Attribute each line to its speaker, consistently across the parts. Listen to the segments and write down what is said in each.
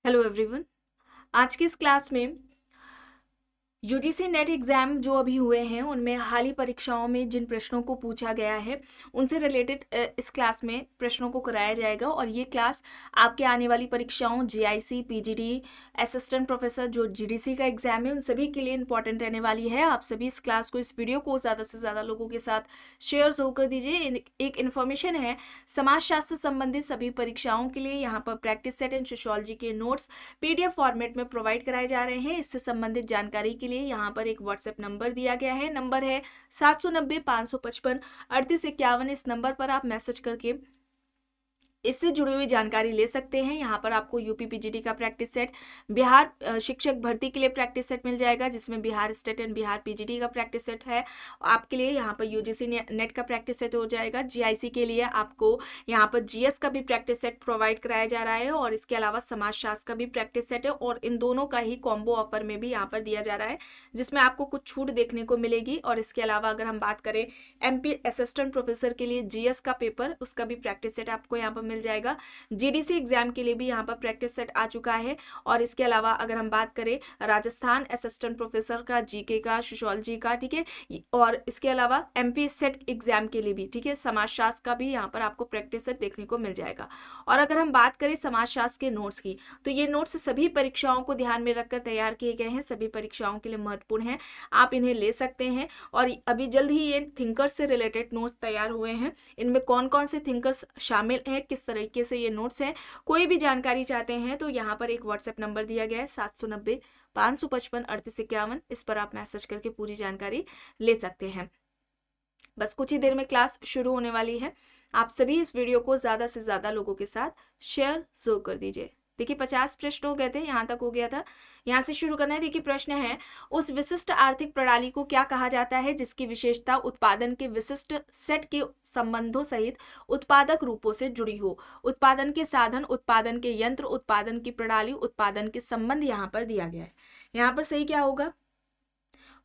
Speaker 1: Hello everyone. आज की इस क्लास में यूजीसी नेट एग्ज़ाम जो अभी हुए हैं उनमें हाल ही परीक्षाओं में जिन प्रश्नों को पूछा गया है उनसे रिलेटेड इस क्लास में प्रश्नों को कराया जाएगा। और ये क्लास आपके आने वाली परीक्षाओं जीआईसी, पीजीटी, असिस्टेंट प्रोफेसर जो जीडीसी का एग्ज़ाम है उन सभी के लिए इंपॉर्टेंट रहने वाली है। आप सभी इस क्लास को, इस वीडियो को ज़्यादा से ज़्यादा लोगों के साथ शेयर ज़रूर कर दीजिए। एक इन्फॉर्मेशन है, समाजशास्त्र संबंधित सभी परीक्षाओं के लिए यहाँ पर प्रैक्टिस सेट एंड सोशियोलॉजी के नोट्स पीडीएफ फॉर्मेट में प्रोवाइड कराए जा रहे हैं। इससे संबंधित जानकारी के लिए यहाँ पर एक व्हाट्सएप नंबर दिया गया है। नंबर है 790-555-3851। इस नंबर पर आप मैसेज करके इससे जुड़ी हुई जानकारी ले सकते हैं। यहाँ पर आपको यूपी पीजीटी का प्रैक्टिस सेट, बिहार शिक्षक भर्ती के लिए प्रैक्टिस सेट मिल जाएगा जिसमें Bihar state and Bihar PGT का प्रैक्टिस सेट है आपके लिए। यहाँ पर यूजीसी नेट का प्रैक्टिस सेट हो जाएगा। जीआईसी के लिए आपको यहाँ पर जीएस का भी प्रैक्टिस सेट प्रोवाइड कराया जा रहा है और इसके अलावा समाजशास्त्र का भी प्रैक्टिस सेट है और इन दोनों का ही कॉम्बो ऑफर में भी यहाँ पर दिया जा रहा है जिसमें आपको कुछ छूट देखने को मिलेगी। और इसके अलावा अगर हम बात करें एमपी असिस्टेंट प्रोफेसर के लिए जीएस का पेपर, उसका भी प्रैक्टिस सेट आपको यहाँ पर मिल जाएगा। जीडीसी एग्जाम के लिए भी यहाँ पर प्रैक्टिस सेट आ चुका है। और इसके अलावा अगर हम बात करें राजस्थान असिस्टेंट प्रोफेसर का, जीके का, सोशियोलॉजी का, ठीक है, और इसके अलावा एमपी सेट एग्जाम के लिए भी, ठीक है, समाजशास्त्र का भी यहाँ पर आपको प्रैक्टिस सेट देखने को मिल जाएगा। और अगर हम बात करें समाजशास्त्र के नोट्स की, तो ये नोट्स सभी परीक्षाओं को ध्यान में रखकर तैयार किए गए हैं, सभी परीक्षाओं के लिए महत्वपूर्ण है, आप इन्हें ले सकते हैं। और अभी जल्द ही ये थिंकर्स से रिलेटेड नोट्स तैयार हुए हैं। इनमें कौन कौन से थिंकर्स शामिल हैं, किस तरीके से ये नोट्स हैं, कोई भी जानकारी चाहते हैं तो यहाँ पर एक व्हाट्सएप नंबर दिया गया है 790-555-3851। इस पर आप मैसेज करके पूरी जानकारी ले सकते हैं। बस कुछ ही देर में क्लास शुरू होने वाली है। आप सभी इस वीडियो को ज़्यादा से ज़्यादा लोगों के साथ शेयर जरूर कर दीजिए। देखिए 50 प्रश्न हो गए थे, यहाँ तक हो गया था, यहाँ से शुरू करना है। देखिए प्रश्न है, उस विशिष्ट आर्थिक प्रणाली को क्या कहा जाता है जिसकी विशेषता उत्पादन के विशिष्ट सेट के संबंधों सहित उत्पादक रूपों से जुड़ी हो। उत्पादन के साधन, उत्पादन के यंत्र, उत्पादन की प्रणाली, उत्पादन के संबंध यहाँ पर दिया गया है। यहाँ पर सही क्या होगा?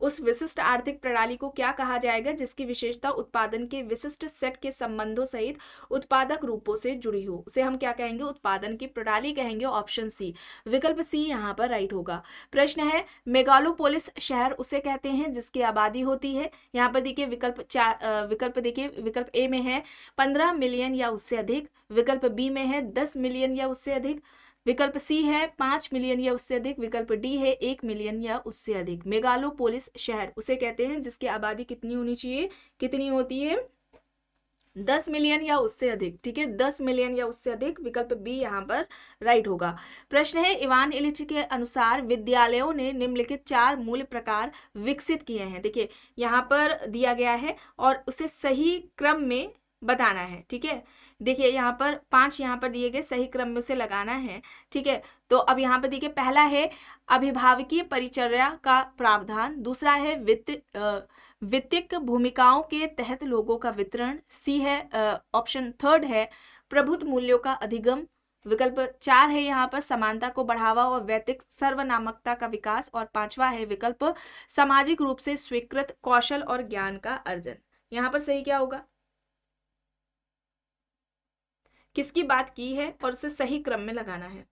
Speaker 1: उस विशिष्ट आर्थिक प्रणाली को क्या कहा जाएगा जिसकी विशेषता उत्पादन के विशिष्ट सेट के संबंधों सहित उत्पादक रूपों से जुड़ी हो, उसे हम क्या कहेंगे? उत्पादन की प्रणाली कहेंगे। ऑप्शन सी, विकल्प सी यहाँ पर राइट होगा। प्रश्न है, मेगालोपोलिस शहर उसे कहते हैं जिसकी आबादी होती है। यहाँ पर देखिए विकल्प ए में है 15 मिलियन या उससे अधिक, विकल्प बी में है 10 मिलियन या उससे अधिक, विकल्प सी है 5 मिलियन या उससे अधिक, विकल्प डी है 1 मिलियन या उससे अधिक। मेगालोपोलिस शहर उसे कहते हैं जिसकी आबादी कितनी होनी चाहिए, कितनी होती है? 10 मिलियन या उससे अधिक, ठीक है, 10 मिलियन या उससे अधिक, विकल्प बी यहाँ पर राइट होगा। प्रश्न है, इवान इलिच के अनुसार विद्यालयों ने निम्नलिखित 4 मूल प्रकार विकसित किए हैं। देखिए यहाँ पर दिया गया है और उसे सही क्रम में बताना है, ठीक है। देखिए यहाँ पर 5 यहाँ पर दिए गए, सही क्रम में उसे लगाना है, ठीक है। तो अब यहाँ पर देखिए पहला है अभिभावकीय परिचर्या का प्रावधान, दूसरा है वित्तीय भूमिकाओं के तहत लोगों का वितरण, सी है ऑप्शन थर्ड है प्रभुत्व मूल्यों का अधिगम, विकल्प 4 है यहाँ पर समानता को बढ़ावा और वैयक्तिक सर्वनामकता का विकास, और 5वां है विकल्प सामाजिक रूप से स्वीकृत कौशल और ज्ञान का अर्जन। यहाँ पर सही क्या होगा? किसकी बात की है और उसे सही क्रम में लगाना है।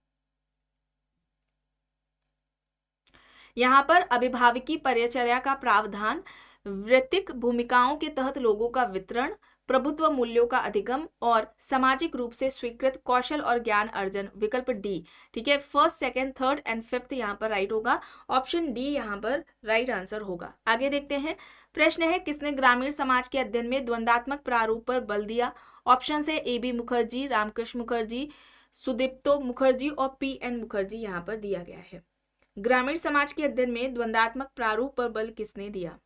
Speaker 1: यहाँ पर अभिभावकीय परिचर्या का प्रावधान, वैयक्तिक भूमिकाओं के तहत लोगों का वितरण, प्रभुत्व मूल्यों का अधिगम और सामाजिक रूप से स्वीकृत कौशल और ज्ञान अर्जन, विकल्प डी, ठीक है। First, second, third and fifth यहाँ पर राइट होगा। ऑप्शन डी यहाँ पर राइट आंसर होगा। आगे देखते हैं। प्रश्न है, किसने ग्रामीण समाज के अध्ययन में द्वंदात्मक प्रारूप पर बल दिया? ऑप्शन है ए बी मुखर्जी, रामकृष्ण मुखर्जी, सुदीप्तो मुखर्जी और पी एन मुखर्जी यहाँ पर दिया गया है। ग्रामीण समाज के अध्ययन में द्वंदात्मक प्रारूप पर बल किसने दिया?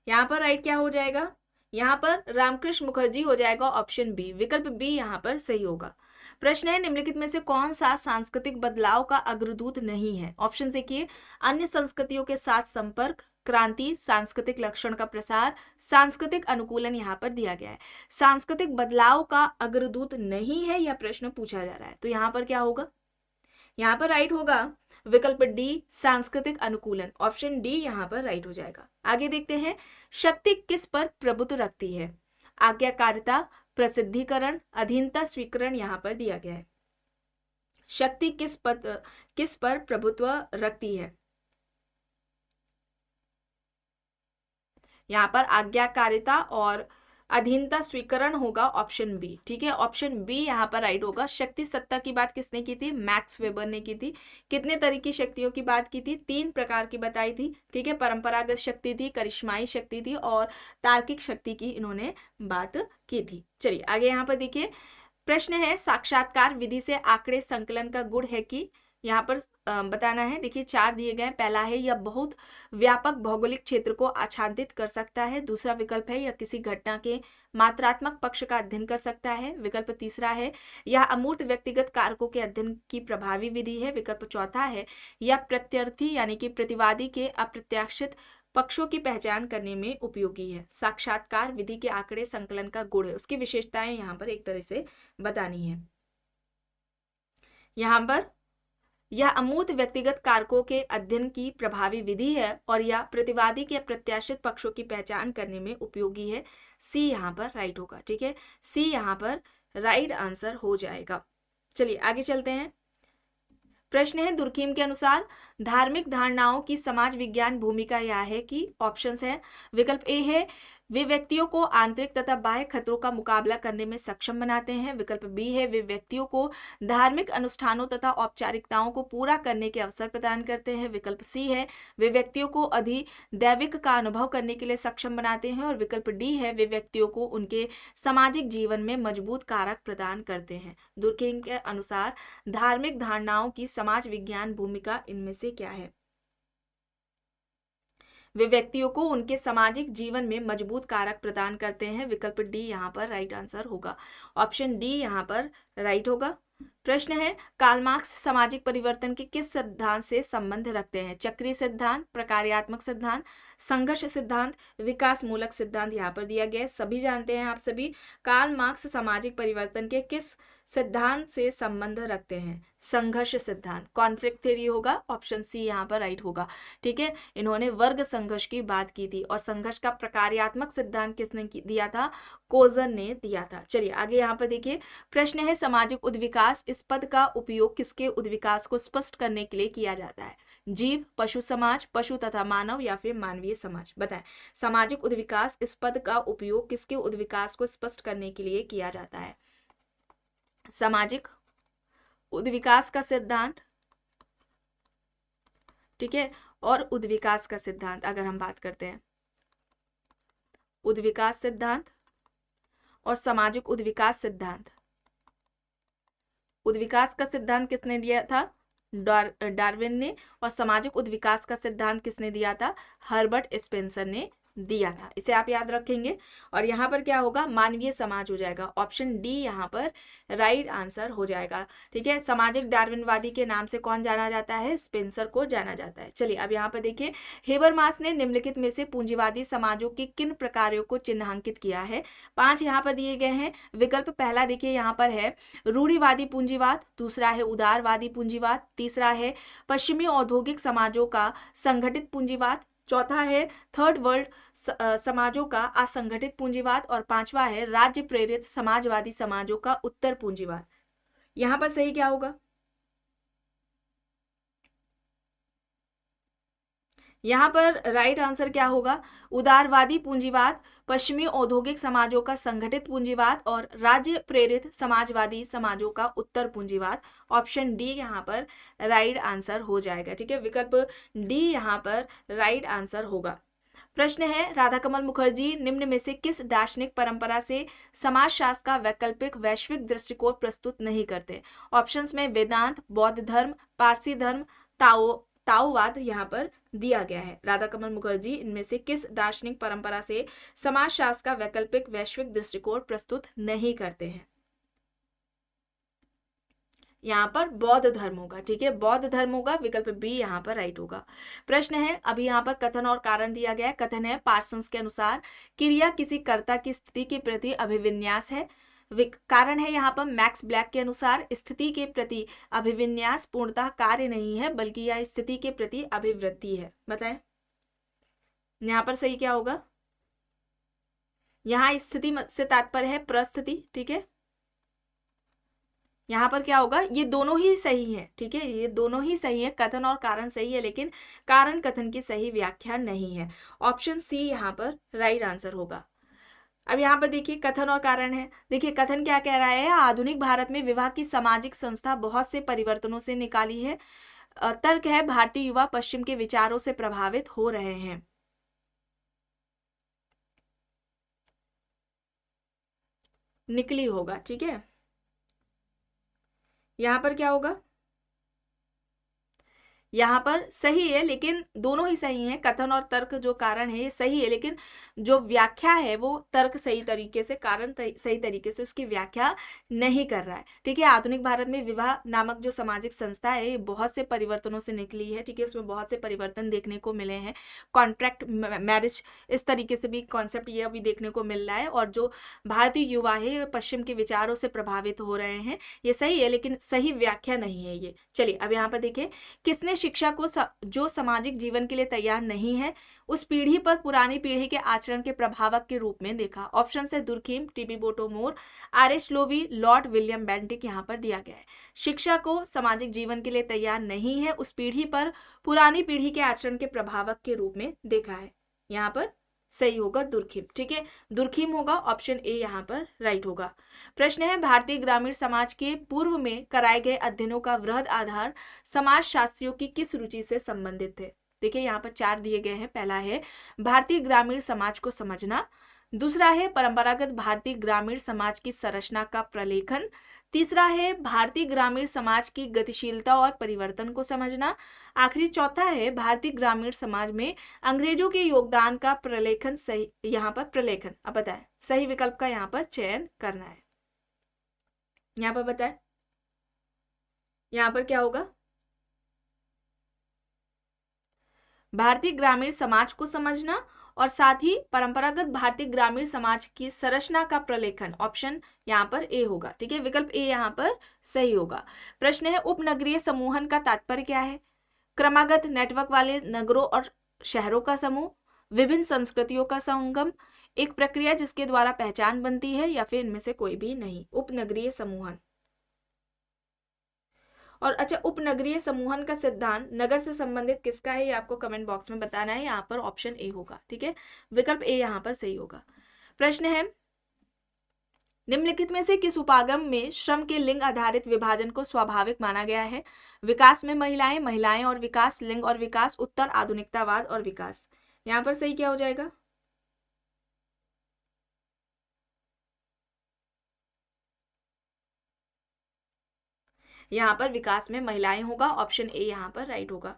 Speaker 1: यहाँ पर राइट क्या हो जाएगा? यहाँ पर रामकृष्ण मुखर्जी हो जाएगा, ऑप्शन बी, विकल्प बी यहाँ पर सही होगा। प्रश्न है, निम्नलिखित में से कौन सा सांस्कृतिक बदलाव का अग्रदूत नहीं है? ऑप्शन देखिए, अन्य संस्कृतियों के साथ संपर्क, क्रांति, सांस्कृतिक लक्षण का प्रसार, सांस्कृतिक अनुकूलन यहाँ पर दिया गया है। सांस्कृतिक बदलाव का अग्रदूत नहीं है, यह प्रश्न पूछा जा रहा है, तो यहाँ पर क्या होगा? यहाँ पर राइट होगा विकल्प डी, सांस्कृतिक अनुकूलन, ऑप्शन डी यहाँ पर राइट हो जाएगा। आगे देखते हैं, शक्ति किस पर प्रभुत्व रखती है? आज्ञाकारिता, प्रसिद्धीकरण, अधीनता, स्वीकरण यहाँ पर दिया गया है। शक्ति किस पर प्रभुत्व रखती है? यहाँ पर आज्ञाकारिता और अधीनता स्वीकरण होगा ऑप्शन बी। ठीक है, ऑप्शन बी यहाँ पर राइट होगा। शक्ति सत्ता की बात किसने की थी? मैक्स वेबर ने की थी। कितने तरह की शक्तियों की बात की थी? 3 प्रकार की बताई थी। ठीक है, परंपरागत शक्ति थी, करिश्माई शक्ति थी और तार्किक शक्ति की इन्होंने बात की थी। चलिए आगे यहाँ पर देखिए, प्रश्न है साक्षात्कार विधि से आंकड़े संकलन का गुण है कि? यहाँ पर बताना है। देखिए 4 दिए गए। पहला है यह बहुत व्यापक भौगोलिक क्षेत्र को आच्छादित कर सकता है। दूसरा विकल्प है यह किसी घटना के मात्रात्मक पक्ष का अध्ययन कर सकता है। विकल्प तीसरा है यह अमूर्त व्यक्तिगत कारकों के अध्ययन की प्रभावी विधि है। विकल्प चौथा है यह प्रत्यर्थी यानी कि प्रतिवादी के अप्रत्याशित पक्षों की पहचान करने में उपयोगी है। साक्षात्कार विधि के आंकड़े संकलन का गुण है, उसकी विशेषताएं यहाँ पर एक तरह से बतानी है। यहाँ पर यह अमूर्त व्यक्तिगत कारकों के अध्ययन की प्रभावी विधि है और यह प्रतिवादी के प्रत्याशित पक्षों की पहचान करने में उपयोगी है। सी यहाँ पर राइट होगा। ठीक है, सी यहाँ पर राइट आंसर हो जाएगा। चलिए आगे चलते हैं। प्रश्न है दुर्खीम के अनुसार धार्मिक धारणाओं की समाज विज्ञान भूमिका यह है कि? ऑप्शंस है। विकल्प ए है वे व्यक्तियों को आंतरिक तथा बाह्य खतरों का मुकाबला करने में सक्षम बनाते हैं। विकल्प बी है वे व्यक्तियों को धार्मिक अनुष्ठानों तथा औपचारिकताओं को पूरा करने के अवसर प्रदान करते हैं। विकल्प सी है वे व्यक्तियों को अधिदैविक का अनुभव करने के लिए सक्षम बनाते हैं। और विकल्प डी है वे व्यक्तियों को उनके सामाजिक जीवन में मजबूत कारक प्रदान करते हैं। दुर्खीम के अनुसार धार्मिक धारणाओं की समाज विज्ञान भूमिका इनमें से क्या है? वे व्यक्तियों को उनके सामाजिक जीवन में मजबूत कारक प्रदान करते हैं। विकल्प डी यहाँ पर राइट आंसर होगा। ऑप्शन डी यहाँ पर राइट होगा। प्रश्न है कार्ल मार्क्स सामाजिक परिवर्तन के किस सिद्धांत से संबंध रखते हैं? चक्रीय सिद्धांत, प्रकार्यात्मक सिद्धांत, संघर्ष सिद्धांत, विकास मूलक सिद्धांत यहाँ पर दिया गया है। सभी जानते हैं आप सभी, कार्ल मार्क्स सामाजिक परिवर्तन के किस सिद्धांत से संबंध रखते हैं? संघर्ष सिद्धांत, कॉन्फ्लिक्ट थ्योरी होगा। ऑप्शन सी यहाँ पर राइट होगा। ठीक है, इन्होंने वर्ग संघर्ष की बात की थी और संघर्ष का प्रकार्यात्मक सिद्धांत किसने दिया था? कोजन ने दिया था। चलिए आगे यहाँ पर देखिए, प्रश्न है सामाजिक उद्विकास इस पद का उपयोग किसके उद्विकास को स्पष्ट करने के लिए किया जाता है? जीव, पशु समाज, पशु तथा मानव या फिर मानवीय समाज? बताएं, सामाजिक उद्विकास इस पद का उपयोग किसके उद्विकास को स्पष्ट करने के लिए किया जाता है? सामाजिक उद्विकास का सिद्धांत, ठीक है, और उद्विकास का सिद्धांत अगर हम बात करते हैं, उद्विकास सिद्धांत और सामाजिक उद्विकास सिद्धांत। उद्विकास का सिद्धांत किसने दिया था? डार्विन ने। और सामाजिक उद्विकास का सिद्धांत किसने दिया था? हर्बर्ट स्पेंसर ने दिया था। इसे आप याद रखेंगे। और यहाँ पर क्या होगा? मानवीय समाज हो जाएगा। ऑप्शन डी यहाँ पर राइट आंसर हो जाएगा। ठीक है, सामाजिक डार्विनवादी के नाम से कौन जाना जाता है? स्पेंसर को जाना जाता है। चलिए अब यहाँ पर देखिए, हेबरमास ने निम्नलिखित में से पूंजीवादी समाजों के किन प्रकारों को चिन्हांकित किया है? 5 यहाँ पर दिए गए हैं। विकल्प पहला देखिए यहाँ पर है रूढ़िवादी पूंजीवाद, दूसरा है उदारवादी पूंजीवाद, तीसरा है पश्चिमी औद्योगिक समाजों का संगठित पूंजीवाद, चौथा है थर्ड वर्ल्ड समाजों का असंगठित पूंजीवाद और पांचवा है राज्य प्रेरित समाजवादी समाजों का उत्तर पूंजीवाद। यहां पर सही क्या होगा? यहाँ पर राइट आंसर क्या होगा? उदारवादी पूंजीवाद, पश्चिमी औद्योगिक समाजों का संगठित पूंजीवाद और राज्य प्रेरित समाजवादी समाजों का उत्तर पूंजीवाद। ऑप्शन डी यहाँ पर राइट आंसर हो जाएगा। ठीक है, विकल्प डी यहाँ पर राइट आंसर होगा। प्रश्न है राधाकमल मुखर्जी निम्न में से किस दार्शनिक परंपरा से समाजशास्त्र का वैकल्पिक वैश्विक दृष्टिकोण प्रस्तुत नहीं करते? ऑप्शंस में वेदांत, बौद्ध धर्म, पारसी धर्म, ताओवाद यहाँ पर दिया गया है। राधाकमल मुखर्जी इनमें से किस दार्शनिक परंपरा से समाजशास्त्र का वैकल्पिक वैश्विक दृष्टिकोण प्रस्तुत नहीं करते हैं? यहाँ पर बौद्ध धर्म होगा। ठीक है, बौद्ध धर्म होगा। विकल्प बी यहाँ पर राइट होगा। प्रश्न है, अभी यहाँ पर कथन और कारण दिया गया है। कथन है पार्सन्स के अनुसार क्रिया किसी कर्ता की स्थिति के प्रति अभिविन्यास है। कारण है यहाँ पर मैक्स ब्लैक के अनुसार स्थिति के प्रति अभिविन्यास पूर्णतः कार्य नहीं है बल्कि यह स्थिति के प्रति अभिवृत्ति है। बताएं यहाँ पर सही क्या होगा? यहाँ स्थिति से तात्पर्य है परिस्थिति। ठीक है, यहाँ पर क्या होगा, ये दोनों ही सही है, ठीक है, ये दोनों ही सही है, कथन और कारण सही है, लेकिन कारण कथन की सही व्याख्या नहीं है। ऑप्शन सी यहाँ पर राइट आंसर होगा। अब यहाँ पर देखिए कथन और कारण है। देखिए कथन क्या कह रहा है, आधुनिक भारत में विवाह की सामाजिक संस्था बहुत से परिवर्तनों से निकाली है। तर्क है, भारतीय युवा पश्चिम के विचारों से प्रभावित हो रहे हैं। निकली होगा, ठीक है। यहाँ पर क्या होगा, यहाँ पर सही है, लेकिन दोनों ही सही हैं, कथन और तर्क जो कारण है ये सही है, लेकिन जो व्याख्या है वो तर्क सही तरीके से, कारण सही तरीके से उसकी व्याख्या नहीं कर रहा है, ठीक है। आधुनिक भारत में विवाह नामक जो सामाजिक संस्था है ये बहुत से परिवर्तनों से निकली है, ठीक है, उसमें बहुत से परिवर्तन देखने को मिले हैं। कॉन्ट्रैक्ट मैरिज इस तरीके से भी कॉन्सेप्ट ये अभी देखने को मिल रहा है, और जो भारतीय युवा है पश्चिम के विचारों से प्रभावित हो रहे हैं, ये सही है, लेकिन सही व्याख्या नहीं है ये। चलिए अब यहाँ पर देखिए, किसने शिक्षा को जो सामाजिक जीवन के लिए तैयार नहीं है उस पीढ़ी पर पुरानी पीढ़ी के आचरण के प्रभावक के रूप में देखा। ऑप्शन से Durkheim, TB Bottomore, RH Lowie, lord William Bentinck यहाँ पर दिया गया है। शिक्षा को सामाजिक जीवन के लिए तैयार नहीं है उस पीढ़ी पर पुरानी पीढ़ी के आचरण के प्रभावक के रूप में देखा है। यहाँ पर सही होगा दुर्खीम, ठीक है, दुर्खीम होगा, ऑप्शन ए यहाँ पर राइट होगा। प्रश्न है, भारतीय ग्रामीण समाज के पूर्व में कराए गए अध्ययनों का वृहद आधार समाज शास्त्रियों की किस रुचि से संबंधित थे। देखिए यहाँ पर 4 दिए गए हैं। पहला है भारतीय ग्रामीण समाज को समझना, दूसरा है परंपरागत भारतीय ग्रामीण समाज की संरचना का प्रलेखन, तीसरा है भारतीय ग्रामीण समाज की गतिशीलता और परिवर्तन को समझना, आखिरी चौथा है भारतीय ग्रामीण समाज में अंग्रेजों के योगदान का प्रलेखन। सही यहाँ पर प्रलेखन, अब बताएं सही विकल्प का यहाँ पर चयन करना है। यहाँ पर बताएं यहाँ पर क्या होगा, भारतीय ग्रामीण समाज को समझना और साथ ही परंपरागत भारतीय ग्रामीण समाज की संरचना का प्रलेखन। ऑप्शन यहाँ पर ए होगा, ठीक है, विकल्प ए यहाँ पर सही होगा। प्रश्न है, उपनगरीय समूहन का तात्पर्य क्या है। क्रमागत नेटवर्क वाले नगरों और शहरों का समूह, विभिन्न संस्कृतियों का संगम, एक प्रक्रिया जिसके द्वारा पहचान बनती है, या फिर इनमें से कोई भी नहीं। उपनगरीय समूहन। और अच्छा, उपनगरीय समूहन का सिद्धांत नगर से संबंधित किसका है ये आपको कमेंट बॉक्स में बताना है। यहाँ पर ऑप्शन ए होगा, ठीक है, विकल्प ए यहाँ पर सही होगा। प्रश्न है, निम्नलिखित में से किस उपागम में श्रम के लिंग आधारित विभाजन को स्वाभाविक माना गया है। विकास में महिलाएं, महिलाएं और विकास, लिंग और विकास, उत्तर आधुनिकतावाद और विकास। यहाँ पर सही क्या हो जाएगा, यहाँ पर विकास में महिलाएं होगा, ऑप्शन ए यहाँ पर राइट होगा।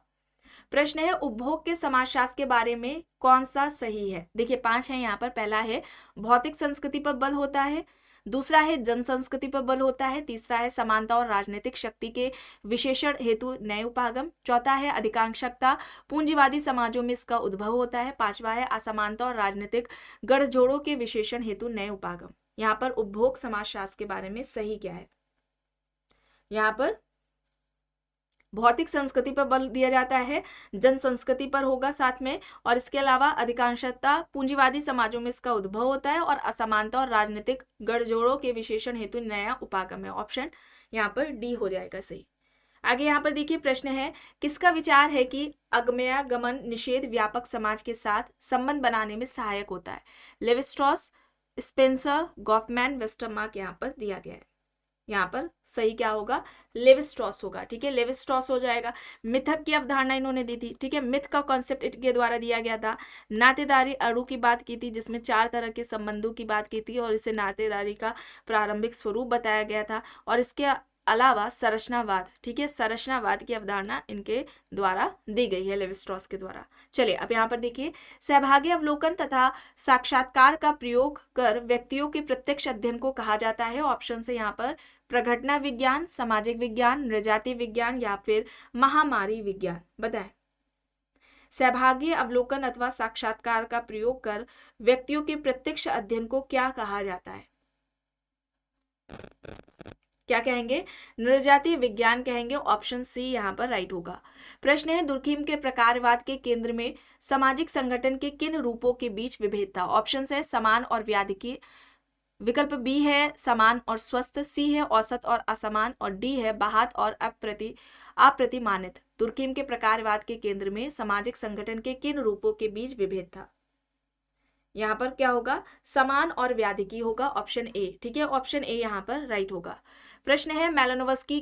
Speaker 1: प्रश्न है, उपभोग के समाजशास्त्र के बारे में कौन सा सही है। देखिए 5 है यहाँ पर। पहला है भौतिक संस्कृति पर बल होता है, दूसरा है जन संस्कृति पर बल होता है, तीसरा है समानता और राजनीतिक शक्ति के विशेषण हेतु नए उपागम, चौथा है अधिकांशता, पूंजीवादी समाजों में इसका उद्भव होता है, पांचवा है असमानता और राजनीतिक गठजोड़ों के विशेषण हेतु नए उपागम। यहाँ पर उपभोग समाजशास्त्र के बारे में सही क्या है, यहाँ पर भौतिक संस्कृति पर बल दिया जाता है, जन संस्कृति पर होगा साथ में, और इसके अलावा अधिकांशता, पूंजीवादी समाजों में इसका उद्भव होता है, और असमानता और राजनीतिक गठजोड़ों के विशेषण हेतु नया उपागम है। ऑप्शन यहाँ पर डी हो जाएगा सही। आगे यहाँ पर देखिए प्रश्न है, किसका विचार है कि अगमयागमन निषेध व्यापक समाज के साथ संबंध बनाने में सहायक होता है। लेविस्ट्रॉस, स्पेंसर, गॉफमैन, वेस्टरमार्क यहाँ पर दिया गया है। यहाँ पर सही क्या होगा, लेविस्ट्रॉस होगा, ठीक है, लेविस्ट्रॉस हो जाएगा। मिथक की अवधारणा इन्होंने दी थी, ठीक है, मिथ का कॉन्सेप्ट इनके द्वारा दिया गया था। नातेदारी अणु की बात की थी, जिसमें 4 तरह के संबंधों की बात की थी और इसे नातेदारी का प्रारंभिक स्वरूप बताया गया था। और इसके अलावा संरचनावाद, ठीक है, संरचनावाद की अवधारणा इनके द्वारा दी गई है, लेविस्ट्रॉस के द्वारा। चलिए अब यहाँ पर देखिए, सहभागी अवलोकन तथा साक्षात्कार का प्रयोग कर व्यक्तियों के प्रत्यक्ष अध्ययन को कहा जाता है। ऑप्शन से यहाँ पर प्रघटना विज्ञान, सामाजिक विज्ञान, नृजाति विज्ञान, या फिर महामारी विज्ञान। बताएं, सहभागी अवलोकन अथवा साक्षात्कार का प्रयोग कर व्यक्तियों के प्रत्यक्ष अध्ययन को क्या कहा जाता है। क्या कहेंगे, नृजातीय विज्ञान कहेंगे। ऑप्शन सी यहाँ पर राइट होगा। प्रश्न है, दुर्खीम के प्रकारवाद के केंद्र में सामाजिक संगठन के किन रूपों के बीच विभेद था। ऑप्शन है समान और व्याधिकी, विकल्प बी है समान और स्वस्थ, सी है औसत और असमान, और डी है बाहत और अप्रतिमानित। दुर्कीम के प्रकारवाद के केंद्र में सामाजिक संगठन के किन रूपों के बीच विभेद था? यहाँ पर क्या होगा? समान और व्याधिकी होगा, ऑप्शन ए। ठीक है, ऑप्शन ए यहाँ पर राइट होगा। प्रश्न है मैलिनोवस्की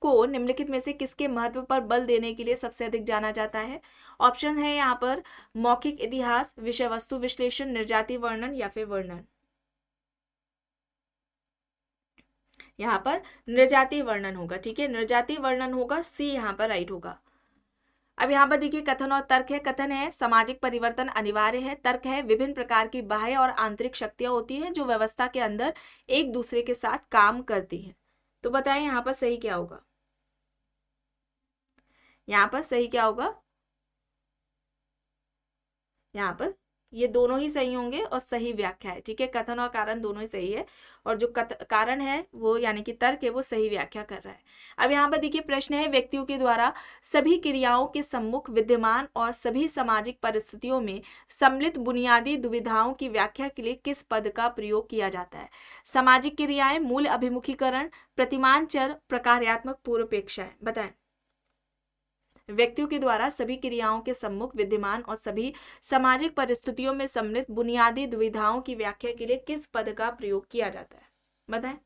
Speaker 1: को निम्नलिखित में से किसके महत्व पर बल देने के लिए सबसे अधिक जाना जाता है? ऑप्शन है यहाँ पर मौखिक इतिहास, विषय वस्तु विश्लेषण, निर्जाति वर्णन या फिर वर्णन। यहाँ पर निर्जाति वर्णन होगा। ठीक है, निर्जाति वर्णन होगा, सी यहाँ पर राइट होगा। अब यहाँ पर देखिए कथन और तर्क है। कथन है सामाजिक परिवर्तन अनिवार्य है। तर्क है विभिन्न प्रकार की बाह्य और आंतरिक शक्तियां होती हैं जो व्यवस्था के अंदर एक दूसरे के साथ काम करती हैं। तो बताएं यहाँ पर सही क्या होगा? यहाँ पर सही क्या होगा? यहाँ पर ये दोनों ही सही होंगे और सही व्याख्या है। ठीक है, कथन और कारण दोनों ही सही है, और जो कारण है वो यानी कि तर्क है वो सही व्याख्या कर रहा है। अब यहाँ पर देखिए प्रश्न है व्यक्तियों के द्वारा सभी क्रियाओं के सम्मुख विद्यमान और सभी सामाजिक परिस्थितियों में सम्मिलित बुनियादी दुविधाओं की व्याख्या के लिए किस पद का प्रयोग किया जाता है? सामाजिक क्रियाएं, मूल अभिमुखीकरण, प्रतिमान चर, प्रकार्यात्मक पूर्वापेक्षाएं। बताएं। व्यक्तियों के द्वारा सभी क्रियाओं के सम्मुख विद्यमान और सभी सामाजिक परिस्थितियों में सम्मिलित बुनियादी दुविधाओं की व्याख्या के लिए किस पद का प्रयोग किया जाता है? बताएं।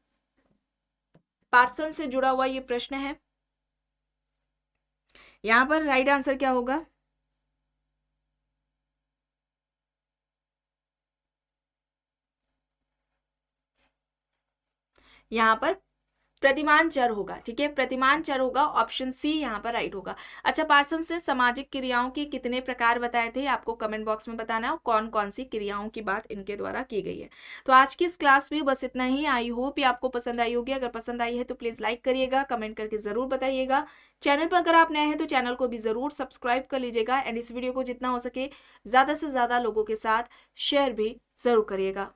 Speaker 1: पार्सन से जुड़ा हुआ ये प्रश्न है। यहां पर राइट आंसर क्या होगा? यहां पर प्रतिमान चर होगा। ठीक है, प्रतिमान चर होगा, ऑप्शन सी यहाँ पर राइट होगा। अच्छा, पार्सन से सामाजिक क्रियाओं के कितने प्रकार बताए थे आपको कमेंट बॉक्स में बताना है, कौन कौन सी क्रियाओं की बात इनके द्वारा की गई है। तो आज की इस क्लास में बस इतना ही। आई होप ये आपको पसंद आई होगी। अगर पसंद आई है तो प्लीज लाइक करिएगा, कमेंट करके जरूर बताइएगा। चैनल पर अगर आप नए हैं तो चैनल को भी जरूर सब्सक्राइब कर लीजिएगा, एंड इस वीडियो को जितना हो सके ज्यादा से ज्यादा लोगों के साथ शेयर भी जरूर करिएगा।